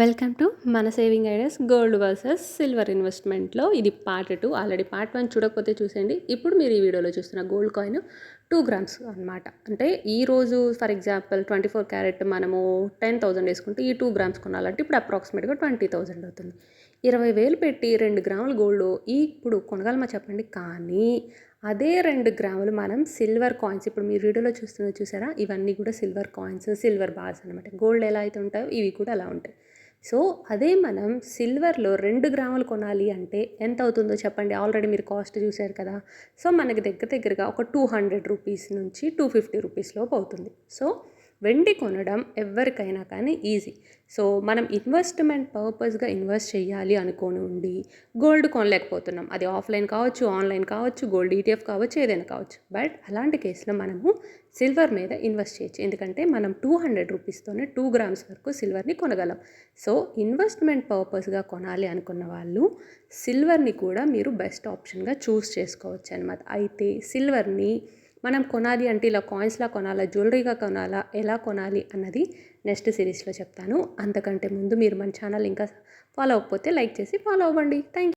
Welcome to మన saving ideas gold versus silver ఇన్వెస్ట్మెంట్లో ఇది పార్ట్ 2. ఆల్రెడీ పార్ట్ 1 చూడకపోతే చూసేయండి. ఇప్పుడు మీరు ఈ వీడియోలో చూస్తున్న గోల్డ్ కాయిన్ 2 గ్రామ్స్ అనమాట. అంటే ఈరోజు ఫర్ ఎగ్జాంపుల్ 24 క్యారెట్ మనము 10,000 వేసుకుంటే ఈ 2 గ్రామ్స్ కొనాలంటే ఇప్పుడు అప్రాక్సిమేట్గా 20,000 అవుతుంది. 20,000 పెట్టి 2 గ్రాముల గోల్డ్ ఇప్పుడు కొనగలమా చెప్పండి. కానీ అదే 2 గ్రాములు మనం సిల్వర్ కాయిన్స్, ఇప్పుడు మీరు వీడియోలో చూసారా, ఇవన్నీ కూడా సిల్వర్ కాయిన్స్, సిల్వర్ బార్స్ అనమాట. గోల్డ్ ఎలా అయితే ఉంటాయో ఇవి కూడా అలా ఉంటాయి. సో అదే మనం సిల్వర్లో 2 గ్రాములు కొనాలి అంటే ఎంత అవుతుందో చెప్పండి. ఆల్రెడీ మీరు కాస్ట్ చూశారు కదా. సో మనకి దగ్గరగా ఒక 200 రూపీస్ నుంచి 250 రూపీస్ లోపు అవుతుంది. సో వెండి కొనడం ఎవరికైనా కానీ ఈజీ. సో మనం ఇన్వెస్ట్మెంట్ పర్పస్గా ఇన్వెస్ట్ చేయాలి అనుకోని ఉండి గోల్డ్ కొనలేకపోతున్నాం. అది ఆఫ్లైన్ కావచ్చు, ఆన్లైన్ కావచ్చు, గోల్డ్ ఈటీఎఫ్ కావచ్చు, ఏదైనా కావచ్చు. బట్ అలాంటి కేసులో మనము సిల్వర్ మీద ఇన్వెస్ట్ చేయొచ్చు. ఎందుకంటే మనం 200 రూపీస్తోనే 2 గ్రామ్స్ వరకు సిల్వర్ని కొనగలం. సో ఇన్వెస్ట్మెంట్ పర్పస్గా కొనాలి అనుకున్న వాళ్ళు సిల్వర్ని కూడా మీరు బెస్ట్ ఆప్షన్గా చూస్ చేసుకోవచ్చు అనమాట. అయితే సిల్వర్ని మనం కొనాలి అంటే ఇలా కాయిన్స్లా కొనాలా, జ్యువెలరీగా కొనాలా, ఎలా కొనాలి అన్నది నెక్స్ట్ సిరీస్లో చెప్తాను. అంతకంటే ముందు మీరు మన ఛానల్ ఇంకా ఫాలో అవ్వకపోతే లైక్ చేసి ఫాలో అవ్వండి. Thank you.